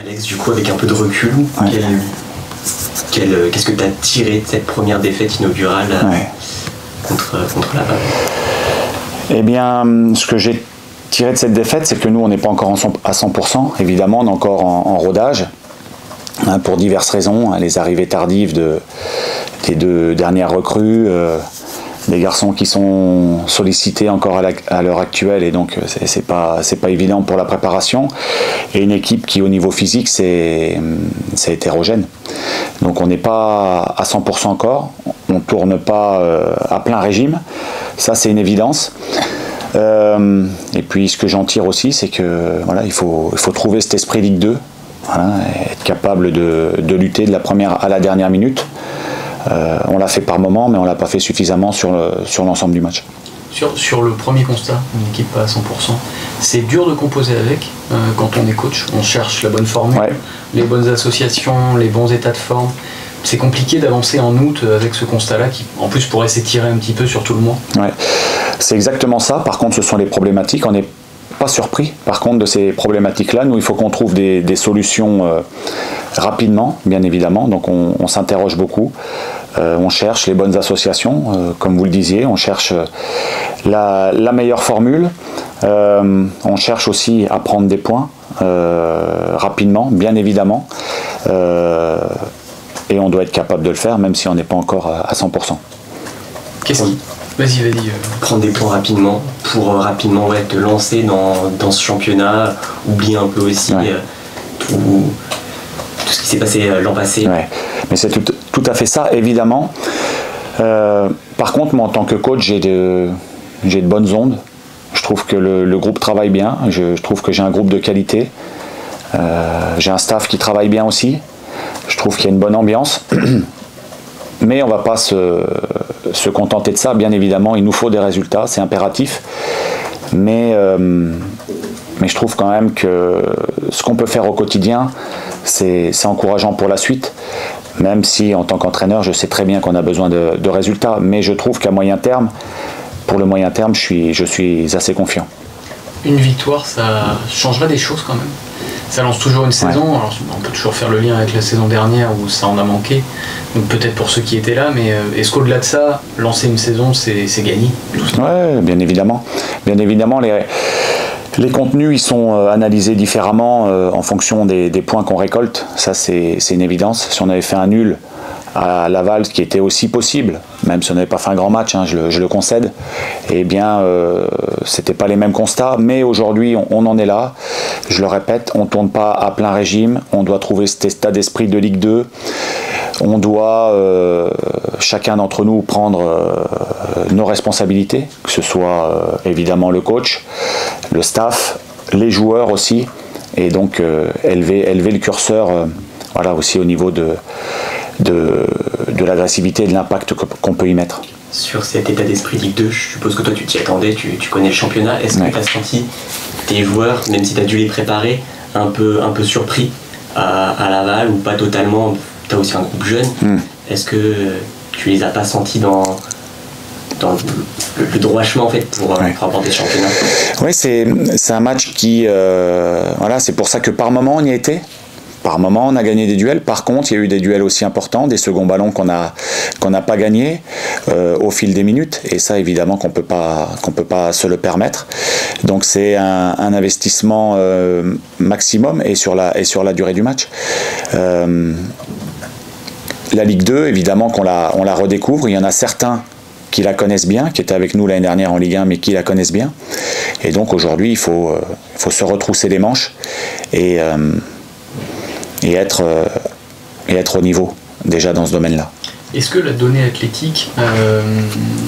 Alex, du coup, avec un peu de recul, qu'est-ce que tu as tiré de cette première défaite inaugurale contre Laval? Eh bien, ce que j'ai tiré de cette défaite, c'est que nous, on n'est pas encore à 100%. Évidemment, on est encore en rodage, pour diverses raisons. Les arrivées tardives des 2 dernières recrues, des garçons qui sont sollicités encore à l'heure actuelle, et donc c'est pas évident pour la préparation, et une équipe qui au niveau physique c'est hétérogène, donc on n'est pas à 100% encore, on tourne pas à plein régime, ça c'est une évidence. Et puis ce que j'en tire aussi, c'est que voilà, il faut trouver cet esprit Ligue 2, être capable de lutter de la première à la dernière minute. On l'a fait par moment, mais on l'a pas fait suffisamment sur l'ensemble du match. Sur le premier constat, une équipe pas à 100%, c'est dur de composer avec quand on est coach. On cherche la bonne formule, les bonnes associations, les bons états de forme. C'est compliqué d'avancer en août avec ce constat-là qui, en plus, pourrait s'étirer un petit peu sur tout le mois. Ouais, c'est exactement ça. Par contre, ce sont les problématiques. On n'est pas surpris, par contre, de ces problématiques-là. Nous, il faut qu'on trouve des solutions rapidement, bien évidemment. Donc, on s'interroge beaucoup. On cherche les bonnes associations, comme vous le disiez. On cherche la meilleure formule. On cherche aussi à prendre des points rapidement, bien évidemment. Et on doit être capable de le faire, même si on n'est pas encore à 100%. Qu'est-ce qui... Vas-y. Prendre des points rapidement pour rapidement te lancer dans ce championnat, oublier un peu aussi tout ce qui s'est passé l'an passé. Ouais. Mais c'est tout à fait ça, évidemment. Par contre, moi en tant que coach, j'ai de bonnes ondes. Je trouve que le groupe travaille bien. Je trouve que j'ai un groupe de qualité. J'ai un staff qui travaille bien aussi. Je trouve qu'il y a une bonne ambiance. Mais on ne va pas se contenter de ça, bien évidemment. Il nous faut des résultats, c'est impératif. Mais je trouve quand même que ce qu'on peut faire au quotidien, c'est encourageant pour la suite. Même si, en tant qu'entraîneur, je sais très bien qu'on a besoin de résultats. Mais je trouve qu'à moyen terme, pour le moyen terme, je suis assez confiant. Une victoire, ça changerait des choses quand même. Ça lance toujours une saison, alors on peut toujours faire le lien avec la saison dernière où ça en a manqué, donc peut-être pour ceux qui étaient là, mais est-ce qu'au-delà de ça, lancer une saison, c'est gagné? Oui, bien évidemment. Bien évidemment, les contenus ils sont analysés différemment en fonction des points qu'on récolte, ça c'est une évidence. Si on avait fait un nul à Laval, ce qui était aussi possible, même si on n'avait pas fait un grand match, je le concède, eh bien c'était pas les mêmes constats, mais aujourd'hui on en est là, je le répète, on tourne pas à plein régime, on doit trouver cet état d'esprit de Ligue 2, on doit chacun d'entre nous prendre nos responsabilités, que ce soit évidemment le coach, le staff, les joueurs aussi, et donc élever le curseur voilà, aussi au niveau de l'agressivité et de l'impact qu'on peut y mettre. Sur cet état d'esprit Ligue 2, je suppose que toi tu t'y attendais, tu connais le championnat. Est-ce que tu as senti tes joueurs, même si tu as dû les préparer, un peu surpris à Laval ou pas totalement? Tu as aussi un groupe jeune. Est-ce que tu les as pas sentis dans le droit chemin en fait pour remporter le championnat? Oui, c'est un match qui... voilà, c'est pour ça que par moment on y a été. Par moment, on a gagné des duels. Par contre, il y a eu des duels aussi importants, des seconds ballons qu'on n'a pas gagnés au fil des minutes. Et ça, évidemment, qu'on peut pas se le permettre. Donc, c'est un investissement maximum et sur la durée du match. La Ligue 2, évidemment, qu'on la redécouvre. Il y en a certains qui la connaissent bien, qui étaient avec nous l'année dernière en Ligue 1, mais qui la connaissent bien. Et donc, aujourd'hui, il faut se retrousser les manches et être au niveau déjà dans ce domaine-là. Est-ce que la donnée athlétique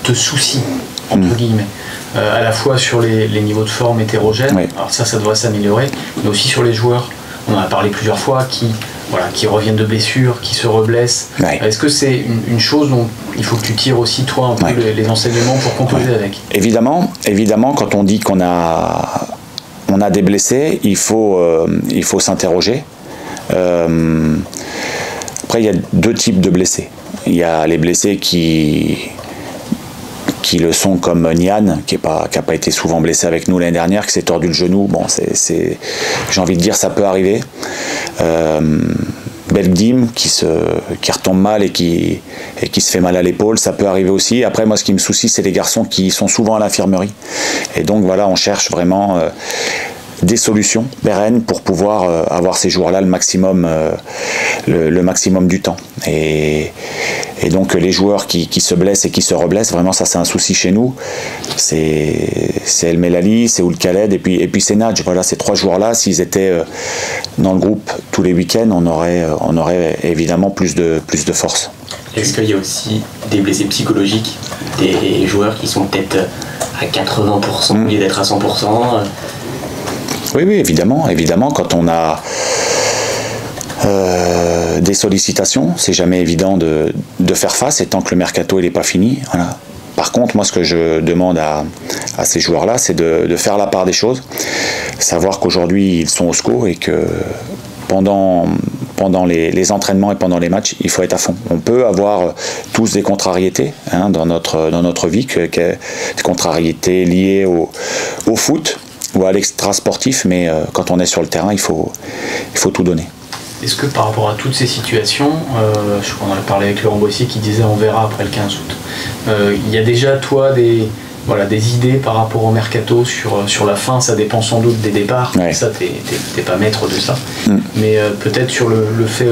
te soucie, entre guillemets, à la fois sur les niveaux de forme hétérogènes, alors ça devrait s'améliorer, mais aussi sur les joueurs, on en a parlé plusieurs fois, qui reviennent de blessures, qui se reblessent. Est-ce que c'est une chose dont il faut que tu tires aussi, toi, un peu les enseignements pour composer avec? Évidemment, quand on dit qu'on a des blessés, il faut s'interroger. Après, il y a deux types de blessés. Il y a les blessés qui qui le sont, comme Nian, qui a pas été souvent blessé avec nous l'année dernière, qui s'est tordu le genou. Bon, j'ai envie de dire, ça peut arriver. Belgdim qui retombe mal et qui se fait mal à l'épaule, ça peut arriver aussi. Après, moi, ce qui me soucie, c'est les garçons qui sont souvent à l'infirmerie. Et donc, voilà, on cherche vraiment des solutions pérennes pour pouvoir avoir ces joueurs-là le maximum du temps. Et donc, les joueurs qui se blessent et qui se reblessent, vraiment, ça, c'est un souci chez nous. C'est El Melali, c'est Ould Khaled et puis c'est Nadj. Voilà, ces 3 joueurs-là, s'ils étaient dans le groupe tous les week-ends, on aurait évidemment plus de force. Est-ce qu'il y a aussi des blessés psychologiques, des joueurs qui sont peut-être à 80% au lieu d'être à 100%? Oui, évidemment, quand on a des sollicitations, c'est jamais évident de faire face, et tant que le mercato n'est pas fini. Voilà. Par contre, moi, ce que je demande à ces joueurs-là, c'est de faire la part des choses, savoir qu'aujourd'hui, ils sont au SCO et que pendant les entraînements et pendant les matchs, il faut être à fond. On peut avoir tous des contrariétés dans notre vie, des contrariétés liées au foot ou à l'extra sportif, mais quand on est sur le terrain, il faut tout donner. Est-ce que par rapport à toutes ces situations, je crois qu'on en a parlé avec Laurent Boissier qui disait on verra après le 15 août, il y a déjà toi des idées par rapport au mercato sur la fin, ça dépend sans doute des départs, ouais. Ça t'es pas maître de ça, mais peut-être sur le fait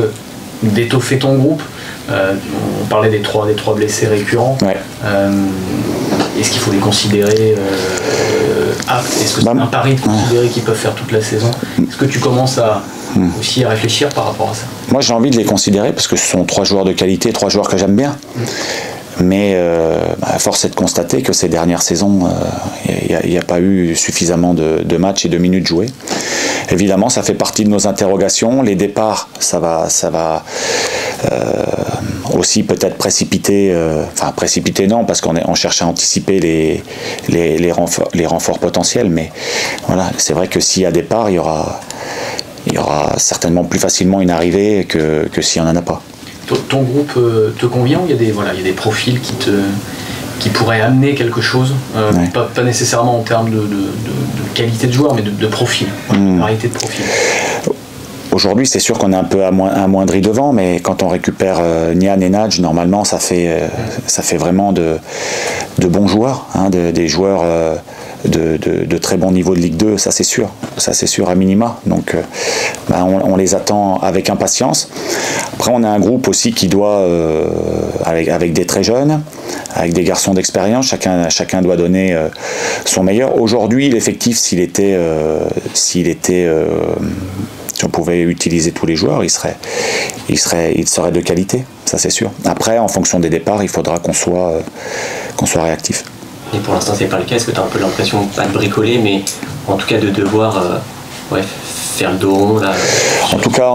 d'étoffer ton groupe, on parlait des trois blessés récurrents, ouais. Est-ce qu'il faut les considérer aptes? Est-ce que c'est un pari de considérer qu'ils peuvent faire toute la saison? Est-ce que tu commences aussi à réfléchir par rapport à ça? Moi, j'ai envie de les considérer parce que ce sont 3 joueurs de qualité, 3 joueurs que j'aime bien. Mais force est de constater que ces dernières saisons, il n'y a pas eu suffisamment de matchs et de minutes jouées. Évidemment, ça fait partie de nos interrogations. Les départs, ça va aussi peut-être précipiter, précipiter non, parce qu'on cherche à anticiper les renforts potentiels. Mais voilà, c'est vrai que s'il y a départ, il y aura certainement plus facilement une arrivée que s'il n'y en a pas. Ton groupe te convient, ou il y a des profils qui pourraient amener quelque chose, ouais. pas nécessairement en termes de qualité de joueur, mais de profil, de variété de profil? Aujourd'hui, c'est sûr qu'on est un peu amoindri devant, mais quand on récupère Nian et Nadj, normalement, ça fait vraiment de bons joueurs, des joueurs de très bon niveau de Ligue 2, ça c'est sûr à minima. Donc on les attend avec impatience. Après, on a un groupe aussi qui doit, avec des très jeunes, avec des garçons d'expérience, chacun doit donner son meilleur. Aujourd'hui, l'effectif, si on pouvait utiliser tous les joueurs, il serait de qualité, ça c'est sûr. Après, en fonction des départs, il faudra qu'on soit réactif. Et pour l'instant, c'est pas le cas. Est-ce que tu as un peu l'impression, pas de bricoler, mais en tout cas de devoir faire le dos rond là? En tout cas,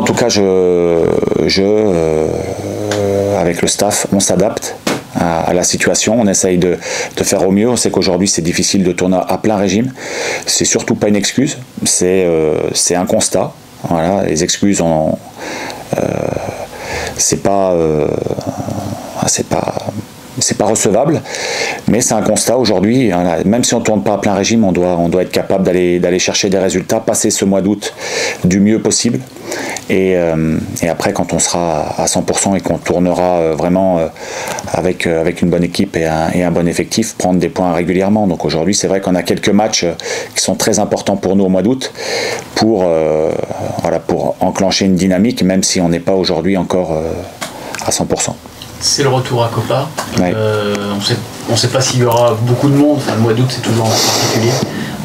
avec le staff, on s'adapte à la situation, on essaye de faire au mieux. On sait qu'aujourd'hui c'est difficile de tourner à plein régime. C'est surtout pas une excuse, c'est un constat. Voilà, les excuses c'est pas recevable, mais c'est un constat aujourd'hui. Même si on ne tourne pas à plein régime, on doit être capable d'aller chercher des résultats, passer ce mois d'août du mieux possible. Et après, quand on sera à 100% et qu'on tournera vraiment avec une bonne équipe et un bon effectif, prendre des points régulièrement. Donc aujourd'hui, c'est vrai qu'on a quelques matchs qui sont très importants pour nous au mois d'août pour enclencher une dynamique, même si on n'est pas aujourd'hui encore à 100%. C'est le retour à Copa. Ouais. On ne sait pas s'il y aura beaucoup de monde. Enfin, le mois d'août, c'est toujours particulier.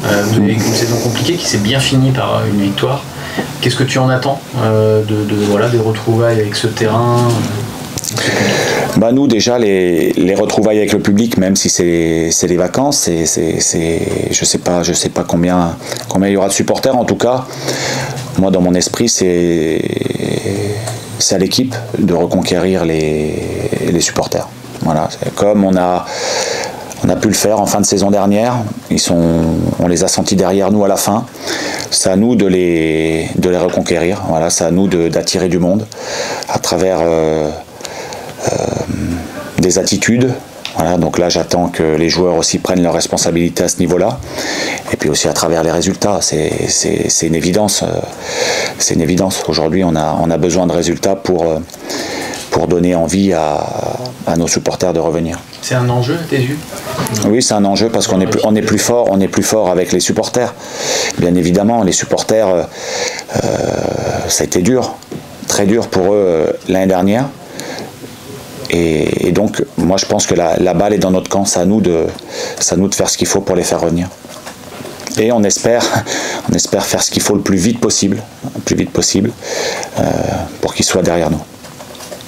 Avec une saison compliquée qui s'est bien finie par une victoire. Qu'est-ce que tu en attends des retrouvailles avec ce terrain? Nous déjà les retrouvailles avec le public, même si c'est les vacances, je sais pas combien il y aura de supporters. En tout cas, moi dans mon esprit c'est à l'équipe de reconquérir les supporters. Voilà, comme on a pu le faire en fin de saison dernière, on les a sentis derrière nous à la fin. C'est à nous de les reconquérir. Voilà, c'est à nous d'attirer du monde à travers des attitudes, Voilà, donc là j'attends que les joueurs aussi prennent leurs responsabilités à ce niveau-là. Et puis aussi à travers les résultats, c'est une évidence. C'est une évidence. Aujourd'hui, on a besoin de résultats pour donner envie à nos supporters de revenir. C'est un enjeu à tes yeux? Oui, c'est un enjeu parce qu'on est plus fort avec les supporters. Bien évidemment, les supporters, ça a été dur, très dur pour eux l'année dernière. Et donc, moi je pense que la balle est dans notre camp, c'est à nous de faire ce qu'il faut pour les faire revenir. Et on espère faire ce qu'il faut le plus vite possible pour qu'ils soient derrière nous.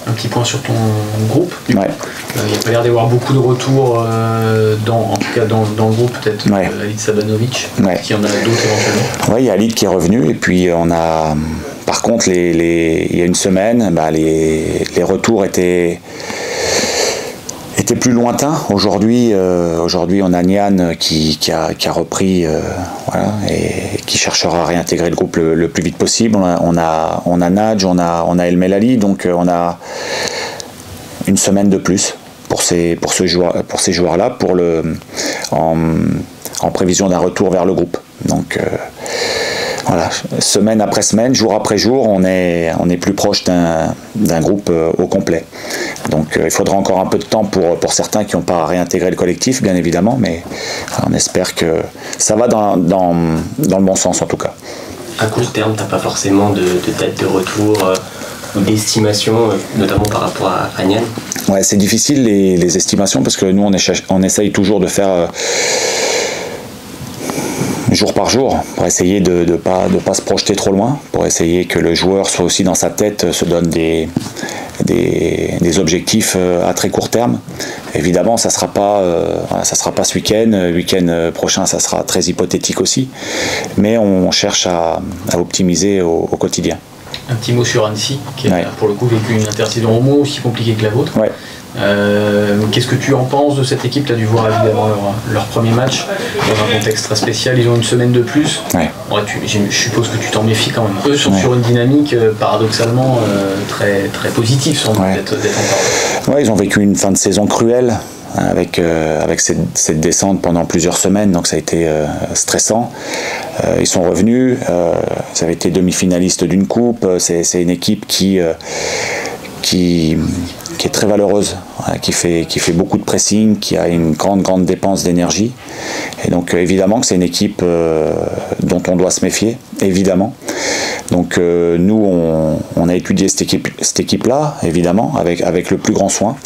Un petit point sur ton groupe. Ouais. Il n'y a pas l'air d'y avoir beaucoup de retours, en tout cas dans le groupe, peut-être Alid Sabanovic, qui en a d'autres éventuellement. Oui, il y a Alid qui est revenu, et puis on a. Par contre, il y a une semaine, les retours étaient plus lointains. Aujourd'hui, on a Nian qui a repris et qui cherchera à réintégrer le groupe le plus vite possible. On a Nadj, on a El Melali, donc on a une semaine de plus pour ces joueurs-là, en prévision d'un retour vers le groupe. Donc voilà, semaine après semaine, jour après jour, on est plus proche d'un groupe au complet. Donc il faudra encore un peu de temps pour certains qui n'ont pas réintégré le collectif, bien évidemment, mais on espère que ça va dans le bon sens en tout cas. À court terme, tu n'as pas forcément de date de retour ou d'estimation, notamment par rapport à Nian? Ouais, c'est difficile les estimations parce que nous on essaye toujours de faire jour par jour, pour essayer de pas se projeter trop loin, pour essayer que le joueur soit aussi dans sa tête, se donne des objectifs à très court terme. Évidemment, ça sera pas ce week-end prochain, ça sera très hypothétique aussi, mais on cherche à optimiser au quotidien. Un petit mot sur Annecy, qui a pour le coup vécu une intersaison au moins aussi compliquée que la vôtre. Ouais. Qu'est-ce que tu en penses de cette équipe? Tu as dû voir évidemment leur premier match dans un contexte très spécial, ils ont une semaine de plus. Je suppose que tu t'en méfies quand même. Eux sont sur une dynamique paradoxalement très, très positive sans doute d'être en parole. Ils ont vécu une fin de saison cruelle avec cette descente pendant plusieurs semaines, donc ça a été stressant. Ils sont revenus, ils avaient été demi-finalistes d'une coupe, c'est une équipe qui est très valeureuse, qui fait beaucoup de pressing, qui a une grande dépense d'énergie. Et donc évidemment que c'est une équipe dont on doit se méfier, évidemment. Donc nous, on a étudié cette équipe-là, évidemment, avec le plus grand soin.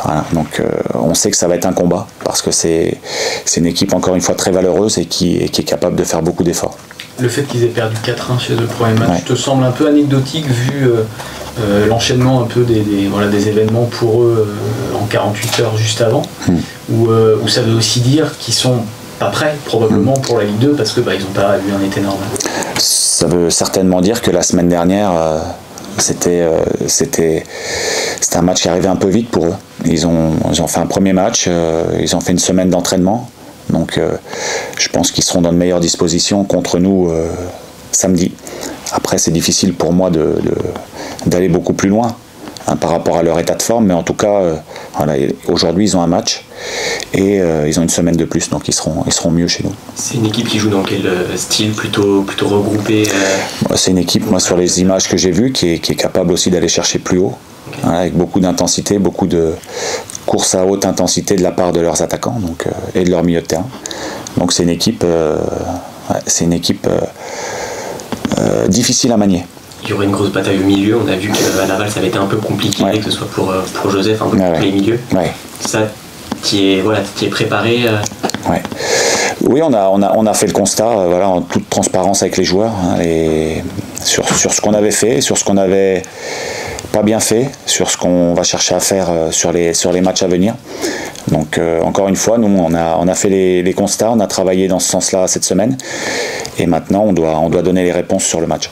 Voilà, donc on sait que ça va être un combat, parce que c'est une équipe, encore une fois, très valeureuse et qui est capable de faire beaucoup d'efforts. Le fait qu'ils aient perdu 4-1 chez eux le premier match te semble un peu anecdotique vu l'enchaînement un peu des événements pour eux en 48 heures juste avant, où ça veut aussi dire qu'ils sont pas prêts probablement pour la Ligue 2 parce que ils n'ont pas eu un été normal. Ça veut certainement dire que la semaine dernière c'était un match qui arrivait un peu vite pour eux. Ils ont fait un premier match, ils ont fait une semaine d'entraînement, donc je pense qu'ils seront dans de meilleures dispositions contre nous samedi. Après, c'est difficile pour moi d'aller beaucoup plus loin par rapport à leur état de forme, mais en tout cas, aujourd'hui, ils ont un match et ils ont une semaine de plus, donc ils seront mieux chez nous. C'est une équipe qui joue dans quel style? Plutôt regroupée C'est une équipe, moi, sur les images que j'ai vues, qui est capable aussi d'aller chercher plus haut, avec beaucoup d'intensité, beaucoup de courses à haute intensité de la part de leurs attaquants et de leur milieu de terrain. Donc c'est une équipe, difficile à manier. Il y aurait une grosse bataille au milieu. On a vu qu'à Laval ça avait été un peu compliqué, que ce soit pour Joseph, un peu pour les milieux. Ça, tu es préparé Oui, on a fait le constat, en toute transparence avec les joueurs, et sur ce qu'on avait fait, sur ce qu'on n'avait pas bien fait, sur ce qu'on va chercher à faire sur les matchs à venir. Donc encore une fois, nous on a fait les constats, on a travaillé dans ce sens-là cette semaine, et maintenant on doit donner les réponses sur le match.